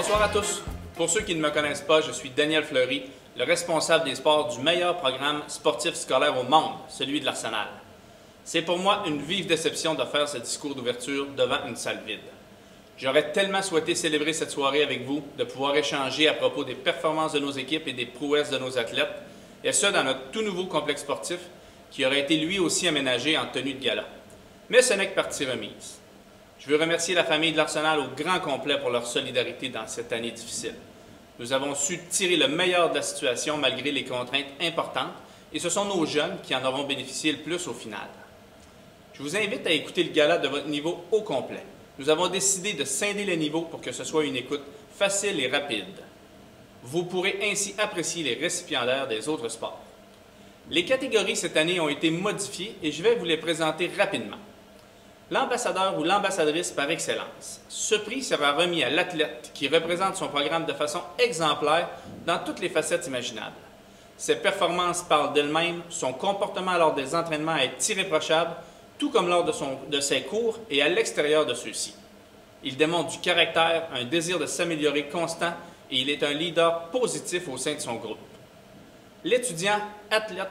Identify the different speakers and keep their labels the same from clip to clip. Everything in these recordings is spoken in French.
Speaker 1: Bonsoir à tous. Pour ceux qui ne me connaissent pas, je suis Daniel Fleury, le responsable des sports du meilleur programme sportif scolaire au monde, celui de l'Arsenal. C'est pour moi une vive déception de faire ce discours d'ouverture devant une salle vide. J'aurais tellement souhaité célébrer cette soirée avec vous, de pouvoir échanger à propos des performances de nos équipes et des prouesses de nos athlètes, et ce dans notre tout nouveau complexe sportif qui aurait été lui aussi aménagé en tenue de gala. Mais ce n'est que partie remise. Je veux remercier la famille de l'Arsenal au grand complet pour leur solidarité dans cette année difficile. Nous avons su tirer le meilleur de la situation malgré les contraintes importantes et ce sont nos jeunes qui en auront bénéficié le plus au final. Je vous invite à écouter le gala de votre niveau au complet. Nous avons décidé de scinder les niveaux pour que ce soit une écoute facile et rapide. Vous pourrez ainsi apprécier les récipiendaires des autres sports. Les catégories cette année ont été modifiées et je vais vous les présenter rapidement. L'ambassadeur ou l'ambassadrice par excellence. Ce prix sera remis à l'athlète qui représente son programme de façon exemplaire dans toutes les facettes imaginables. Ses performances parlent d'elles-mêmes, son comportement lors des entraînements est irréprochable, tout comme lors de ses cours et à l'extérieur de ceux-ci. Il démontre du caractère, un désir de s'améliorer constant et il est un leader positif au sein de son groupe. L'étudiant athlète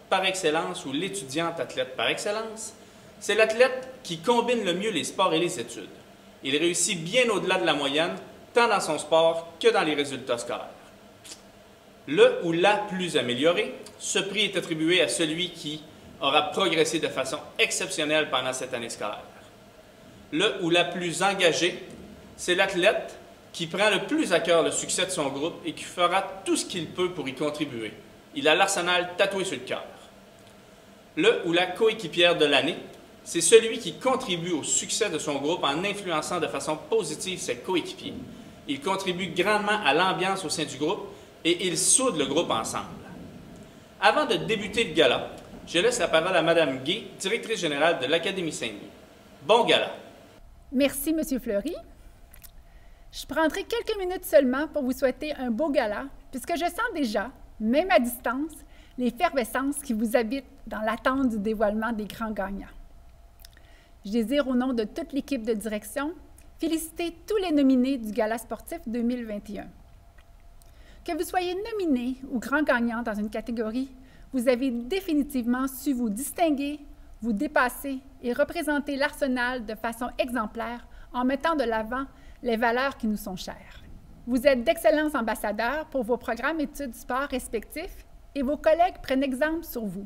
Speaker 1: par excellence ou l'étudiante athlète par excellence, c'est l'athlète qui combine le mieux les sports et les études. Il réussit bien au-delà de la moyenne, tant dans son sport que dans les résultats scolaires. Le ou la plus amélioré, ce prix est attribué à celui qui aura progressé de façon exceptionnelle pendant cette année scolaire. Le ou la plus engagée, c'est l'athlète qui prend le plus à cœur le succès de son groupe et qui fera tout ce qu'il peut pour y contribuer. Il a l'Arsenal tatoué sur le cœur. Le ou la coéquipière de l'année, c'est celui qui contribue au succès de son groupe en influençant de façon positive ses coéquipiers. Il contribue grandement à l'ambiance au sein du groupe et il soude le groupe ensemble. Avant de débuter le gala, je laisse la parole à Mme Gay, directrice générale de l'Académie Saint-Louis. Bon gala!
Speaker 2: Merci, M. Fleury. Je prendrai quelques minutes seulement pour vous souhaiter un beau gala, puisque je sens déjà, même à distance, l'effervescence qui vous habite dans l'attente du dévoilement des grands gagnants. Je désire, au nom de toute l'équipe de direction, féliciter tous les nominés du Gala sportif 2021. Que vous soyez nominé ou grand gagnant dans une catégorie, vous avez définitivement su vous distinguer, vous dépasser et représenter l'Arsenal de façon exemplaire en mettant de l'avant les valeurs qui nous sont chères. Vous êtes d'excellents ambassadeurs pour vos programmes études sport respectifs et vos collègues prennent exemple sur vous.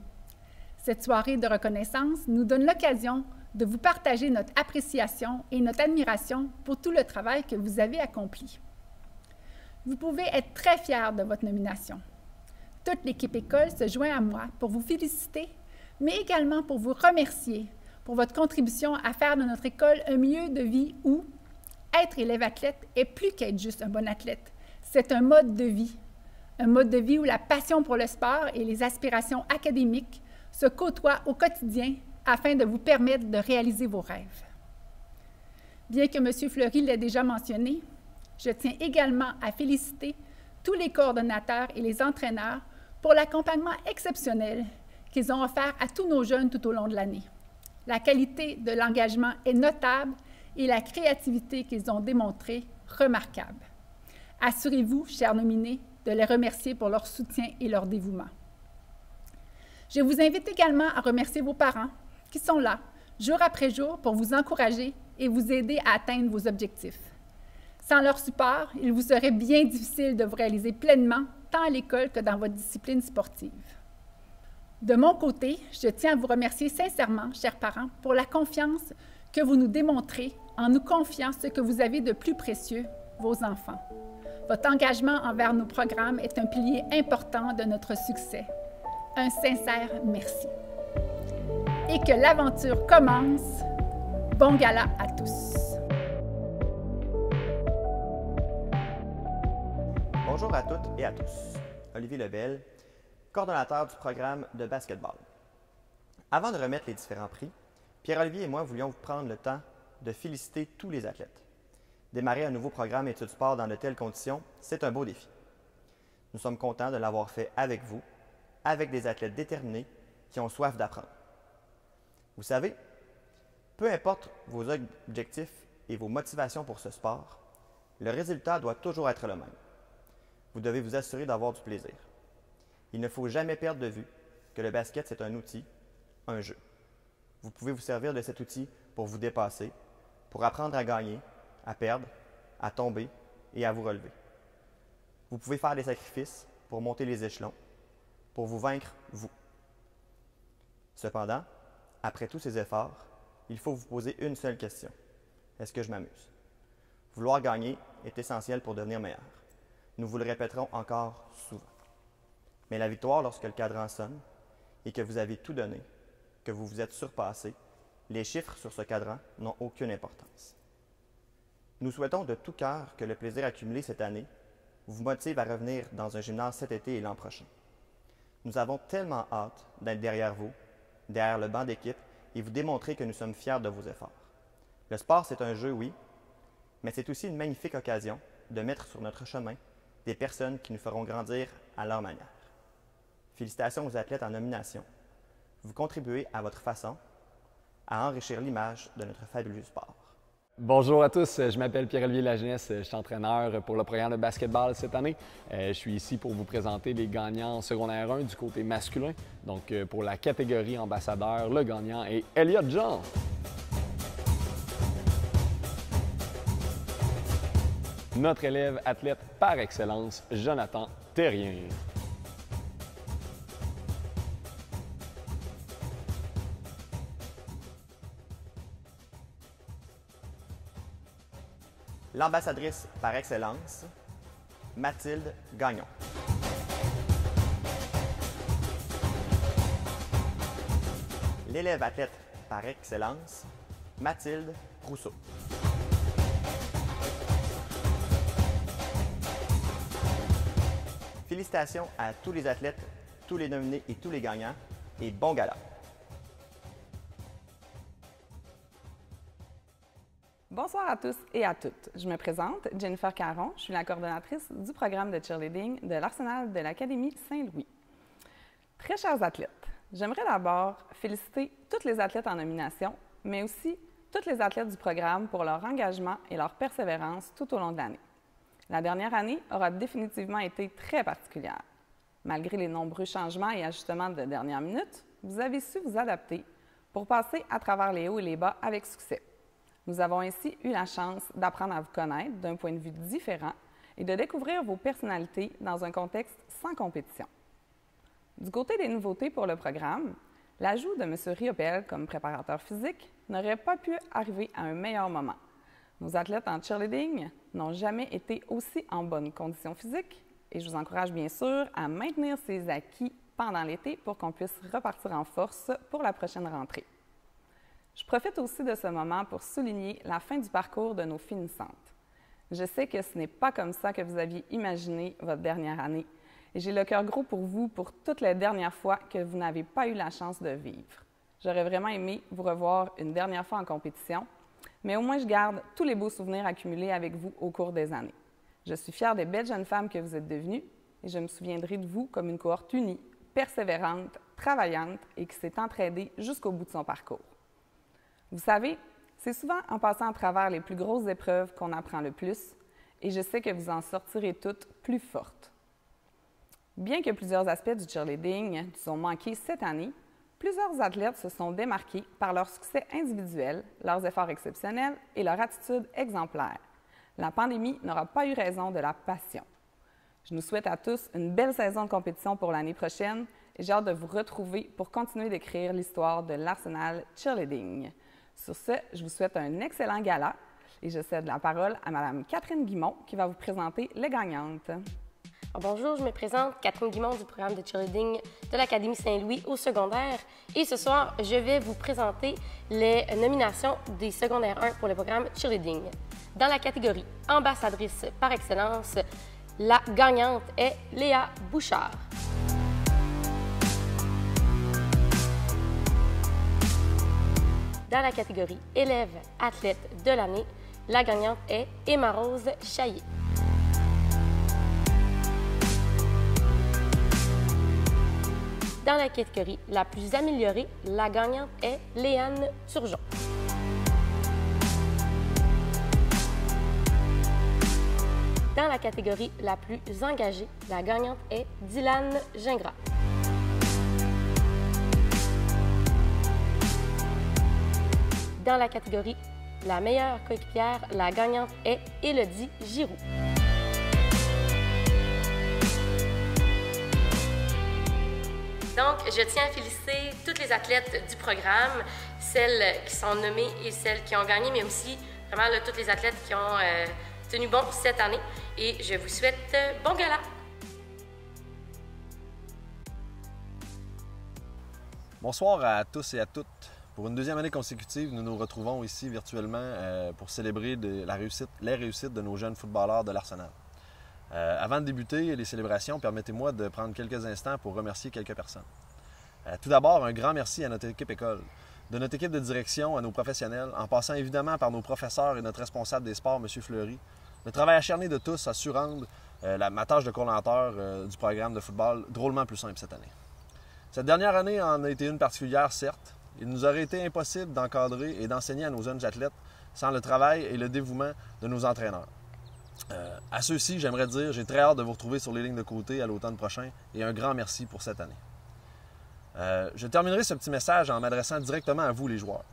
Speaker 2: Cette soirée de reconnaissance nous donne l'occasion de vous partager notre appréciation et notre admiration pour tout le travail que vous avez accompli. Vous pouvez être très fiers de votre nomination. Toute l'équipe école se joint à moi pour vous féliciter, mais également pour vous remercier pour votre contribution à faire de notre école un milieu de vie où être élève athlète est plus qu'être juste un bon athlète. C'est un mode de vie où la passion pour le sport et les aspirations académiques se côtoient au quotidien afin de vous permettre de réaliser vos rêves. Bien que M. Fleury l'ait déjà mentionné, je tiens également à féliciter tous les coordonnateurs et les entraîneurs pour l'accompagnement exceptionnel qu'ils ont offert à tous nos jeunes tout au long de l'année. La qualité de l'engagement est notable et la créativité qu'ils ont démontrée remarquable. Assurez-vous, chers nominés, de les remercier pour leur soutien et leur dévouement. Je vous invite également à remercier vos parents qui sont là, jour après jour, pour vous encourager et vous aider à atteindre vos objectifs. Sans leur support, il vous serait bien difficile de vous réaliser pleinement, tant à l'école que dans votre discipline sportive. De mon côté, je tiens à vous remercier sincèrement, chers parents, pour la confiance que vous nous démontrez en nous confiant ce que vous avez de plus précieux, vos enfants. Votre engagement envers nos programmes est un pilier important de notre succès. Un sincère merci. Et que l'aventure commence. Bon gala à tous.
Speaker 3: Bonjour à toutes et à tous. Olivier Lebel, coordonnateur du programme de basketball. Avant de remettre les différents prix, Pierre-Olivier et moi voulions vous prendre le temps de féliciter tous les athlètes. Démarrer un nouveau programme études sport dans de telles conditions, c'est un beau défi. Nous sommes contents de l'avoir fait avec vous, avec des athlètes déterminés qui ont soif d'apprendre. Vous savez, peu importe vos objectifs et vos motivations pour ce sport, Le résultat doit toujours être le même. Vous devez vous assurer d'avoir du plaisir. Il ne faut jamais perdre de vue que le basket, c'est un outil, un jeu. Vous pouvez vous servir de cet outil pour vous dépasser, pour apprendre à gagner, à perdre, à tomber et à vous relever. Vous pouvez faire des sacrifices pour monter les échelons, pour vous vaincre, vous. Cependant, après tous ces efforts, il faut vous poser une seule question. Est-ce que je m'amuse? Vouloir gagner est essentiel pour devenir meilleur. Nous vous le répéterons encore souvent. Mais la victoire, lorsque le cadran sonne et que vous avez tout donné, que vous vous êtes surpassé, les chiffres sur ce cadran n'ont aucune importance. Nous souhaitons de tout cœur que le plaisir accumulé cette année vous motive à revenir dans un gymnase cet été et l'an prochain. Nous avons tellement hâte d'être derrière vous, derrière le banc d'équipe, et vous démontrer que nous sommes fiers de vos efforts. Le sport, c'est un jeu, oui, mais c'est aussi une magnifique occasion de mettre sur notre chemin des personnes qui nous feront grandir à leur manière. Félicitations aux athlètes en nomination. Vous contribuez à votre façon à enrichir l'image de notre fabuleux sport.
Speaker 4: Bonjour à tous, je m'appelle Pierre-Olivier Lajeunesse, je suis entraîneur pour le programme de basketball cette année. Je suis ici pour vous présenter les gagnants en secondaire 1 du côté masculin. Donc pour la catégorie ambassadeur, le gagnant est Elliott Jean. Notre élève athlète par excellence, Jonathan Terrien.
Speaker 3: L'ambassadrice par excellence, Mathilde Gagnon. L'élève athlète par excellence, Mathilde Rousseau. Félicitations à tous les athlètes, tous les nominés et tous les gagnants, et bon gala!
Speaker 5: Bonsoir à tous et à toutes. Je me présente, Jennifer Caron. Je suis la coordonnatrice du programme de cheerleading de l'Arsenal de l'Académie Saint-Louis. Très chers athlètes, j'aimerais d'abord féliciter toutes les athlètes en nomination, mais aussi toutes les athlètes du programme pour leur engagement et leur persévérance tout au long de l'année. La dernière année aura définitivement été très particulière. Malgré les nombreux changements et ajustements de dernière minute, vous avez su vous adapter pour passer à travers les hauts et les bas avec succès. Nous avons ainsi eu la chance d'apprendre à vous connaître d'un point de vue différent et de découvrir vos personnalités dans un contexte sans compétition. Du côté des nouveautés pour le programme, l'ajout de M. Riopel comme préparateur physique n'aurait pas pu arriver à un meilleur moment. Nos athlètes en cheerleading n'ont jamais été aussi en bonne condition physique et je vous encourage bien sûr à maintenir ces acquis pendant l'été pour qu'on puisse repartir en force pour la prochaine rentrée. Je profite aussi de ce moment pour souligner la fin du parcours de nos finissantes. Je sais que ce n'est pas comme ça que vous aviez imaginé votre dernière année et j'ai le cœur gros pour vous pour toutes les dernières fois que vous n'avez pas eu la chance de vivre. J'aurais vraiment aimé vous revoir une dernière fois en compétition, mais au moins je garde tous les beaux souvenirs accumulés avec vous au cours des années. Je suis fière des belles jeunes femmes que vous êtes devenues et je me souviendrai de vous comme une cohorte unie, persévérante, travaillante et qui s'est entraidée jusqu'au bout de son parcours. Vous savez, c'est souvent en passant à travers les plus grosses épreuves qu'on apprend le plus et je sais que vous en sortirez toutes plus fortes. Bien que plusieurs aspects du cheerleading nous ont manqué cette année, plusieurs athlètes se sont démarqués par leur succès individuel, leurs efforts exceptionnels et leur attitude exemplaire. La pandémie n'aura pas eu raison de la passion. Je nous souhaite à tous une belle saison de compétition pour l'année prochaine et j'ai hâte de vous retrouver pour continuer d'écrire l'histoire de l'Arsenal Cheerleading. Sur ce, je vous souhaite un excellent gala et je cède la parole à Mme Catherine Guimont qui va vous présenter les gagnantes.
Speaker 6: Bonjour, je me présente Catherine Guimont du programme de cheerleading de l'Académie Saint-Louis au secondaire et ce soir, je vais vous présenter les nominations des secondaires 1 pour le programme cheerleading. Dans la catégorie ambassadrice par excellence, la gagnante est Léa Bouchard. Dans la catégorie élève athlète de l'année, la gagnante est Emma Rose Chaillet. Dans la catégorie la plus améliorée, la gagnante est Léane Turgeon. Dans la catégorie la plus engagée, la gagnante est Dylan Gingras. Dans la catégorie la meilleure coéquipière, la gagnante est Élodie Giroux. Donc, je tiens à féliciter toutes les athlètes du programme, celles qui sont nommées et celles qui ont gagné, mais aussi vraiment là, toutes les athlètes qui ont tenu bon cette année. Et je vous souhaite bon gala!
Speaker 7: Bonsoir à tous et à toutes. Pour une deuxième année consécutive, nous nous retrouvons ici virtuellement pour célébrer les réussites de nos jeunes footballeurs de l'Arsenal. Avant de débuter les célébrations, permettez-moi de prendre quelques instants pour remercier quelques personnes. Tout d'abord, un grand merci à notre équipe école, de notre équipe de direction à nos professionnels, en passant évidemment par nos professeurs et notre responsable des sports, M. Fleury. Le travail acharné de tous a su rendre ma tâche de coordonnateur du programme de football drôlement plus simple cette année. Cette dernière année en a été une particulière, certes. Il nous aurait été impossible d'encadrer et d'enseigner à nos jeunes athlètes sans le travail et le dévouement de nos entraîneurs. À ceux-ci, j'aimerais dire, j'ai très hâte de vous retrouver sur les lignes de côté à l'automne prochain et un grand merci pour cette année. Je terminerai ce petit message en m'adressant directement à vous, les joueurs.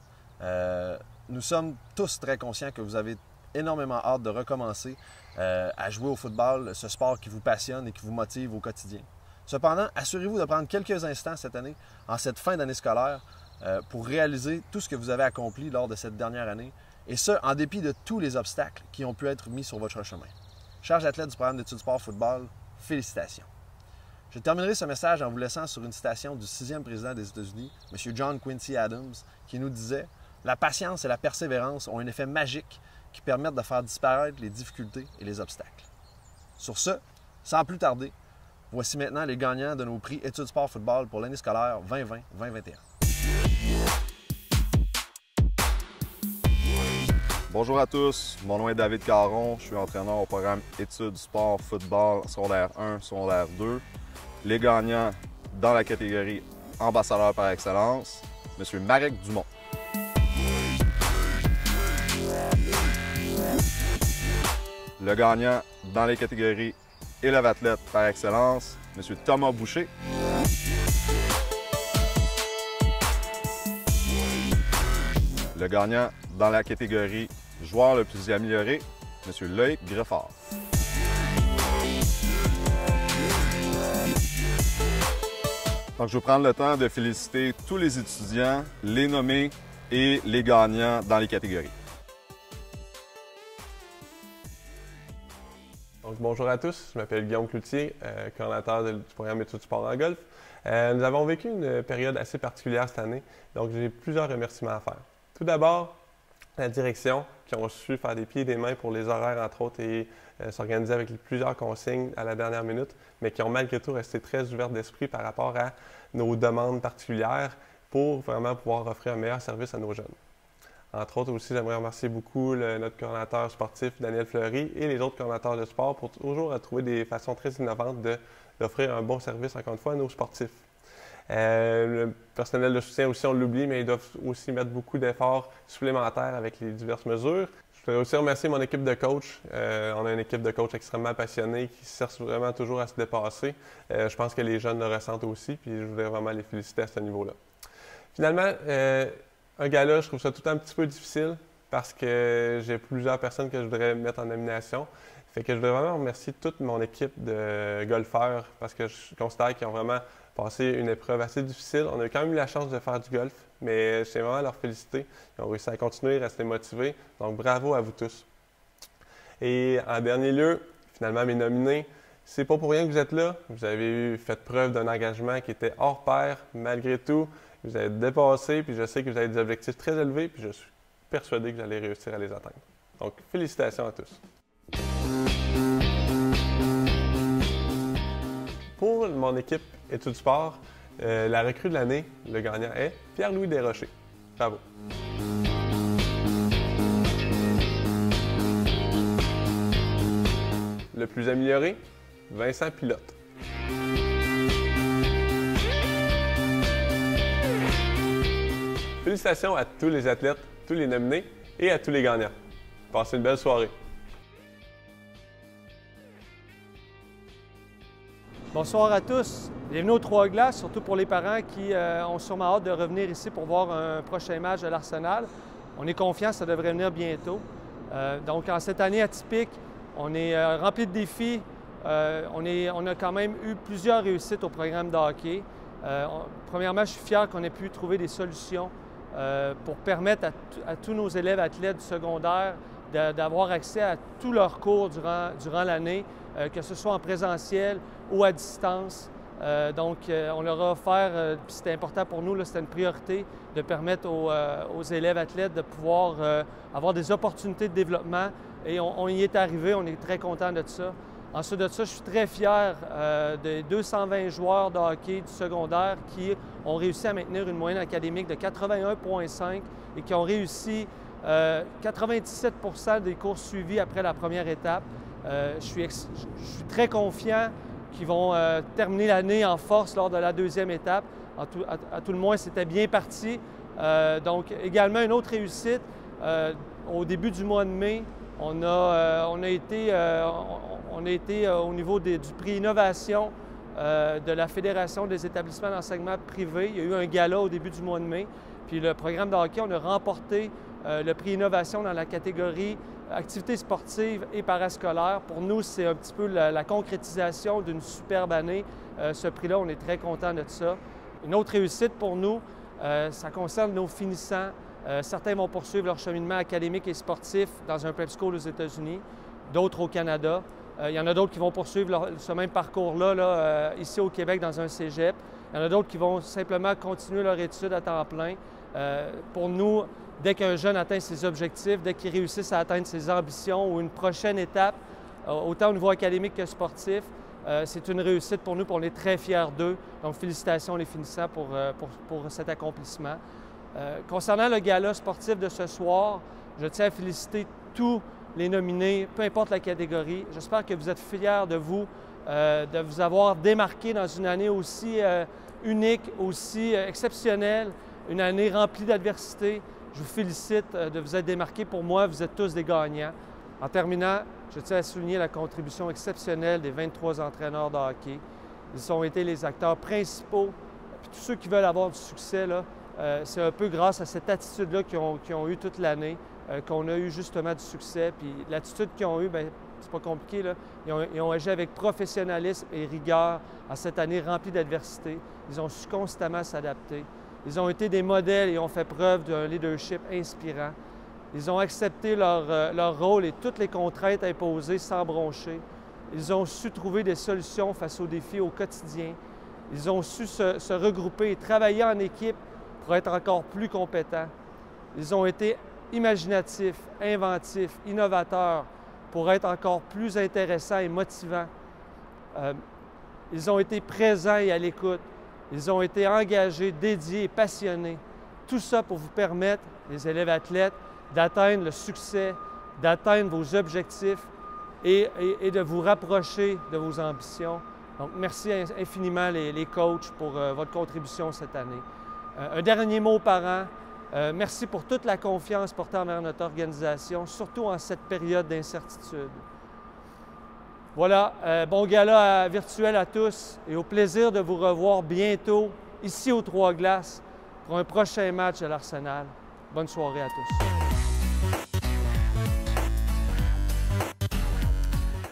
Speaker 7: Nous sommes tous très conscients que vous avez énormément hâte de recommencer à jouer au football, ce sport qui vous passionne et qui vous motive au quotidien. Cependant, assurez-vous de prendre quelques instants cette année, en cette fin d'année scolaire, pour réaliser tout ce que vous avez accompli lors de cette dernière année, et ce, en dépit de tous les obstacles qui ont pu être mis sur votre chemin. Chers athlètes du programme d'études sport football, félicitations. Je terminerai ce message en vous laissant sur une citation du 6e président des États-Unis, M. John Quincy Adams, qui nous disait « La patience et la persévérance ont un effet magique qui permettent de faire disparaître les difficultés et les obstacles. » Sur ce, sans plus tarder, voici maintenant les gagnants de nos prix Études sport football pour l'année scolaire 2020-2021.
Speaker 8: Bonjour à tous, mon nom est David Caron, je suis entraîneur au programme Études sport football secondaire 1, secondaire 2. Les gagnants dans la catégorie ambassadeur par excellence, M. Marek Dumont. Le gagnant dans les catégories élève athlète par excellence, M. Thomas Boucher. Le gagnant dans la catégorie joueur le plus amélioré, M. Loïc Greffard. Donc, je vais prendre le temps de féliciter tous les étudiants, les nommés et les gagnants dans les catégories.
Speaker 9: Donc, bonjour à tous, je m'appelle Guillaume Cloutier, coordonnateur du programme Études sport en golf. Nous avons vécu une période assez particulière cette année, donc j'ai plusieurs remerciements à faire. Tout d'abord, la direction qui ont su faire des pieds et des mains pour les horaires, entre autres, et s'organiser avec plusieurs consignes à la dernière minute, mais qui ont malgré tout resté très ouverts d'esprit par rapport à nos demandes particulières pour vraiment pouvoir offrir un meilleur service à nos jeunes. Entre autres aussi, j'aimerais remercier beaucoup notre coordonnateur sportif, Daniel Fleury, et les autres coordonnateurs de sport pour toujours trouver des façons très innovantes d'offrir un bon service, encore une fois, à nos sportifs. Le personnel de soutien aussi, on l'oublie, mais ils doivent aussi mettre beaucoup d'efforts supplémentaires avec les diverses mesures. Je voudrais aussi remercier mon équipe de coach. On a une équipe de coach extrêmement passionnée qui cherche vraiment toujours à se dépasser. Je pense que les jeunes le ressentent aussi, puis je voudrais vraiment les féliciter à ce niveau-là. Finalement, un gala, je trouve ça tout un petit peu difficile parce que j'ai plusieurs personnes que je voudrais mettre en nomination. Fait que je voudrais vraiment remercier toute mon équipe de golfeurs parce que je considère qu'ils ont vraiment passé une épreuve assez difficile. On a quand même eu la chance de faire du golf, mais je tiens vraiment à leur féliciter. Ils ont réussi à continuer, rester motivés. Donc, bravo à vous tous. Et en dernier lieu, finalement, mes nominés, c'est pas pour rien que vous êtes là. Vous avez fait preuve d'un engagement qui était hors pair. Malgré tout, vous avez dépassé, puis je sais que vous avez des objectifs très élevés, puis je suis persuadé que vous allez réussir à les atteindre. Donc, félicitations à tous. Pour mon équipe Études sport, la recrue de l'année, le gagnant est Pierre-Louis Desrochers. Bravo. Le plus amélioré, Vincent Pilote. Félicitations à tous les athlètes, tous les nominés et à tous les gagnants. Passez une belle soirée.
Speaker 10: Bonsoir à tous. Bienvenue aux Trois-Glaces, surtout pour les parents qui ont sûrement hâte de revenir ici pour voir un prochain match de l'Arsenal. On est confiants, ça devrait venir bientôt. Donc, en cette année atypique, on est rempli de défis. On a quand même eu plusieurs réussites au programme de hockey. Premièrement, je suis fier qu'on ait pu trouver des solutions pour permettre à tous nos élèves athlètes du secondaire d'avoir accès à tous leurs cours durant l'année, que ce soit en présentiel ou à distance. Donc, on leur a offert, puis c'était important pour nous, c'était une priorité de permettre aux élèves athlètes de pouvoir avoir des opportunités de développement. Et on y est arrivé, on est très content de ça. Ensuite de ça, je suis très fier des 220 joueurs de hockey du secondaire qui ont réussi à maintenir une moyenne académique de 81,5 et qui ont réussi 97 % des cours suivis après la première étape. Je suis très confiant qu'ils vont terminer l'année en force lors de la deuxième étape. À tout le moins, c'était bien parti. Donc, également, une autre réussite, au début du mois de mai, on a été au niveau du prix Innovation de la Fédération des établissements d'enseignement privé. Il y a eu un gala au début du mois de mai. Puis le programme de hockey, on a remporté le prix Innovation dans la catégorie activités sportives et parascolaires. Pour nous, c'est un petit peu la concrétisation d'une superbe année. Ce prix-là, on est très content de ça. Une autre réussite pour nous, ça concerne nos finissants. Certains vont poursuivre leur cheminement académique et sportif dans un prep school aux États-Unis, d'autres au Canada. Il y en a d'autres qui vont poursuivre ce même parcours-là ici au Québec dans un cégep. Il y en a d'autres qui vont simplement continuer leur étude à temps plein. Pour nous, dès qu'un jeune atteint ses objectifs, dès qu'il réussit à atteindre ses ambitions ou une prochaine étape, autant au niveau académique que sportif, c'est une réussite pour nous, puis on est très fiers d'eux. Donc, félicitations les finissants pour cet accomplissement. Concernant le gala sportif de ce soir, je tiens à féliciter tous les nominés, peu importe la catégorie. J'espère que vous êtes fiers de vous avoir démarqué dans une année aussi unique, aussi exceptionnelle, une année remplie d'adversité. Je vous félicite de vous être démarqués. Pour moi, vous êtes tous des gagnants. En terminant, je tiens à souligner la contribution exceptionnelle des 23 entraîneurs de hockey. Ils ont été les acteurs principaux. Puis tous ceux qui veulent avoir du succès, c'est un peu grâce à cette attitude-là qu'ils ont eu toute l'année qu'on a eu justement du succès. Puis l'attitude qu'ils ont eue, bien, c'est pas compliqué, là. Ils ont agi avec professionnalisme et rigueur en cette année remplie d'adversité. Ils ont su constamment s'adapter. Ils ont été des modèles et ont fait preuve d'un leadership inspirant. Ils ont accepté leur rôle et toutes les contraintes imposées sans broncher. Ils ont su trouver des solutions face aux défis au quotidien. Ils ont su se regrouper et travailler en équipe pour être encore plus compétents. Ils ont été imaginatifs, inventifs, innovateurs pour être encore plus intéressants et motivants. Ils ont été présents et à l'écoute. Ils ont été engagés, dédiés et passionnés. Tout ça pour vous permettre, les élèves athlètes, d'atteindre le succès, d'atteindre vos objectifs et de vous rapprocher de vos ambitions. Donc, merci infiniment les coachs pour votre contribution cette année. Un dernier mot aux parents. Merci pour toute la confiance portée envers notre organisation, surtout en cette période d'incertitude. Voilà, bon gala virtuel à tous et au plaisir de vous revoir bientôt ici aux Trois-Glaces pour un prochain match de l'Arsenal. Bonne soirée à tous.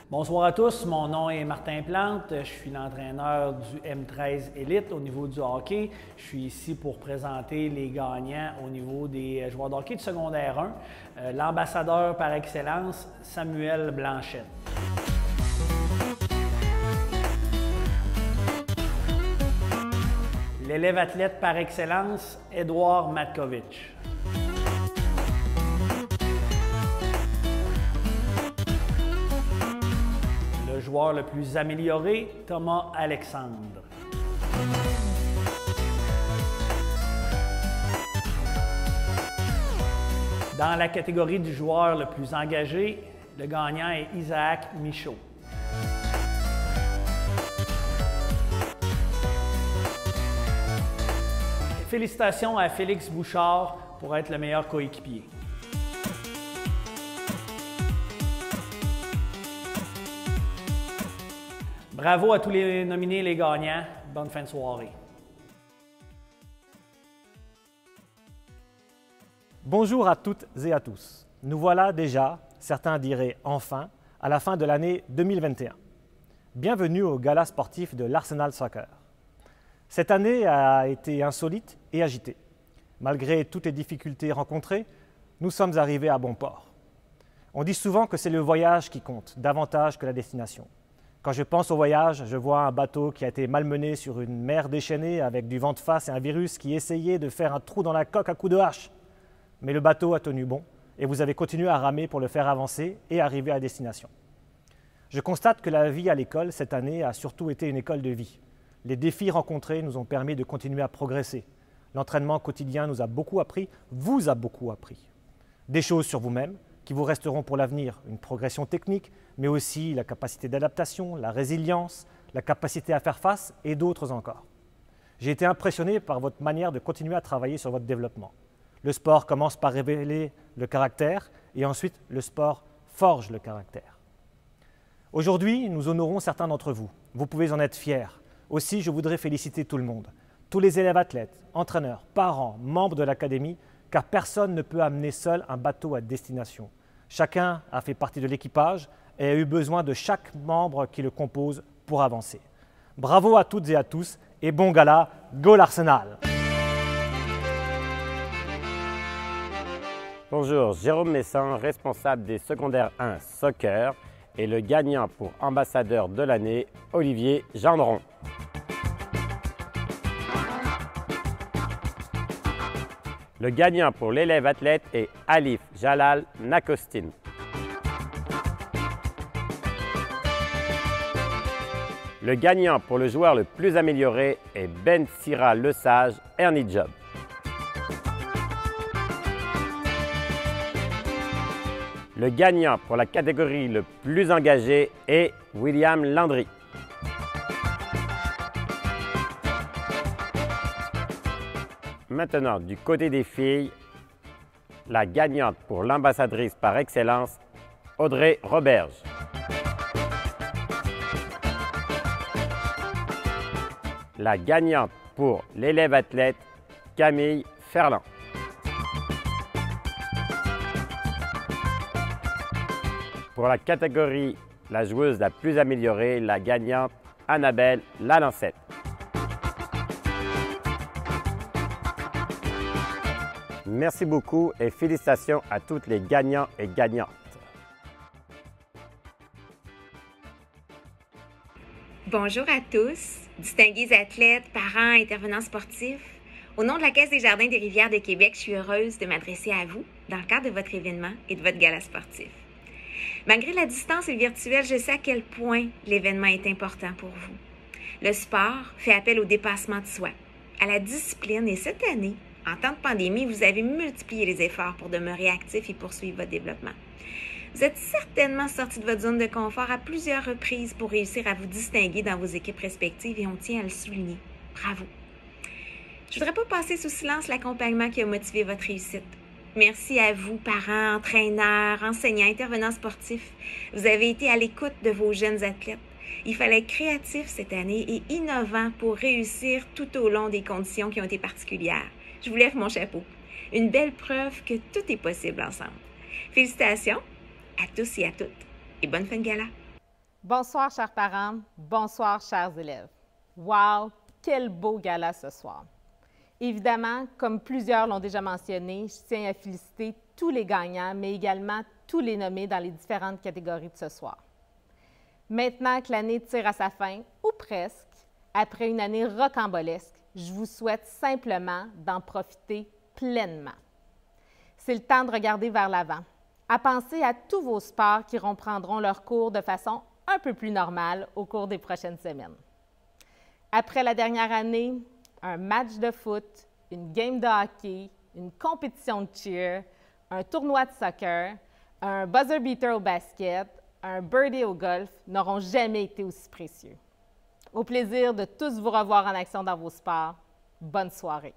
Speaker 11: Bonsoir à tous, mon nom est Martin Plante, je suis l'entraîneur du M13 Elite au niveau du hockey. Je suis ici pour présenter les gagnants au niveau des joueurs de hockey du secondaire 1. L'ambassadeur par excellence, Samuel Blanchette. L'élève athlète par excellence, Édouard Matkovitch. Le joueur le plus amélioré, Thomas Alexandre. Dans la catégorie du joueur le plus engagé, le gagnant est Isaac Michaud. Félicitations à Félix Bouchard pour être le meilleur coéquipier. Bravo à tous les nominés et les gagnants. Bonne fin de soirée.
Speaker 12: Bonjour à toutes et à tous. Nous voilà déjà, certains diraient enfin, à la fin de l'année 2021. Bienvenue au gala sportif de l'Arsenal Soccer. Cette année a été insolite et agitée. Malgré toutes les difficultés rencontrées, nous sommes arrivés à bon port. On dit souvent que c'est le voyage qui compte, davantage que la destination. Quand je pense au voyage, je vois un bateau qui a été malmené sur une mer déchaînée avec du vent de face et un virus qui essayait de faire un trou dans la coque à coups de hache. Mais le bateau a tenu bon et vous avez continué à ramer pour le faire avancer et arriver à destination. Je constate que la vie à l'école cette année a surtout été une école de vie. Les défis rencontrés nous ont permis de continuer à progresser. L'entraînement quotidien nous a beaucoup appris, vous a beaucoup appris. Des choses sur vous-même qui vous resteront pour l'avenir, une progression technique, mais aussi la capacité d'adaptation, la résilience, la capacité à faire face et d'autres encore. J'ai été impressionné par votre manière de continuer à travailler sur votre développement. Le sport commence par révéler le caractère et ensuite le sport forge le caractère. Aujourd'hui, nous honorons certains d'entre vous. Vous pouvez en être fiers. Aussi, je voudrais féliciter tout le monde, tous les élèves athlètes, entraîneurs, parents, membres de l'académie, car personne ne peut amener seul un bateau à destination. Chacun a fait partie de l'équipage et a eu besoin de chaque membre qui le compose pour avancer. Bravo à toutes et à tous et bon gala, Go l'Arsenal!
Speaker 13: Bonjour, Jérôme Messan, responsable des secondaires 1 soccer et le gagnant pour ambassadeur de l'année, Olivier Gendron. Le gagnant pour l'élève athlète est Alif Jalal Nakostin. Le gagnant pour le joueur le plus amélioré est Ben Sira Lesage Ernie Job. Le gagnant pour la catégorie le plus engagé est William Landry. Maintenant, du côté des filles, la gagnante pour l'ambassadrice par excellence, Audrey Roberge. La gagnante pour l'élève athlète, Camille Ferland. Pour la catégorie la joueuse la plus améliorée, la gagnante Annabelle Lalancette. Merci beaucoup et félicitations à toutes les gagnants et gagnantes.
Speaker 14: Bonjour à tous, distingués athlètes, parents, intervenants sportifs. Au nom de la Caisse des Jardins des Rivières de Québec, je suis heureuse de m'adresser à vous dans le cadre de votre événement et de votre gala sportif. Malgré la distance et le virtuel, je sais à quel point l'événement est important pour vous. Le sport fait appel au dépassement de soi, à la discipline et cette année, en temps de pandémie, vous avez multiplié les efforts pour demeurer actif et poursuivre votre développement. Vous êtes certainement sorti de votre zone de confort à plusieurs reprises pour réussir à vous distinguer dans vos équipes respectives et on tient à le souligner. Bravo! Je ne voudrais pas passer sous silence l'accompagnement qui a motivé votre réussite. Merci à vous, parents, entraîneurs, enseignants, intervenants sportifs. Vous avez été à l'écoute de vos jeunes athlètes. Il fallait être créatif cette année et innovant pour réussir tout au long des conditions qui ont été particulières. Je vous lève mon chapeau. Une belle preuve que tout est possible ensemble. Félicitations à tous et à toutes et bonne fin de gala.
Speaker 5: Bonsoir, chers parents. Bonsoir, chers élèves. Wow, quel beau gala ce soir. Évidemment, comme plusieurs l'ont déjà mentionné, je tiens à féliciter tous les gagnants, mais également tous les nommés dans les différentes catégories de ce soir. Maintenant que l'année tire à sa fin, ou presque, après une année rocambolesque, je vous souhaite simplement d'en profiter pleinement. C'est le temps de regarder vers l'avant, à penser à tous vos sports qui reprendront leur cours de façon un peu plus normale au cours des prochaines semaines. Après la dernière année, un match de foot, une game de hockey, une compétition de cheer, un tournoi de soccer, un buzzer beater au basket, un birdie au golf n'auront jamais été aussi précieux. Au plaisir de tous vous revoir en action dans vos sports. Bonne soirée!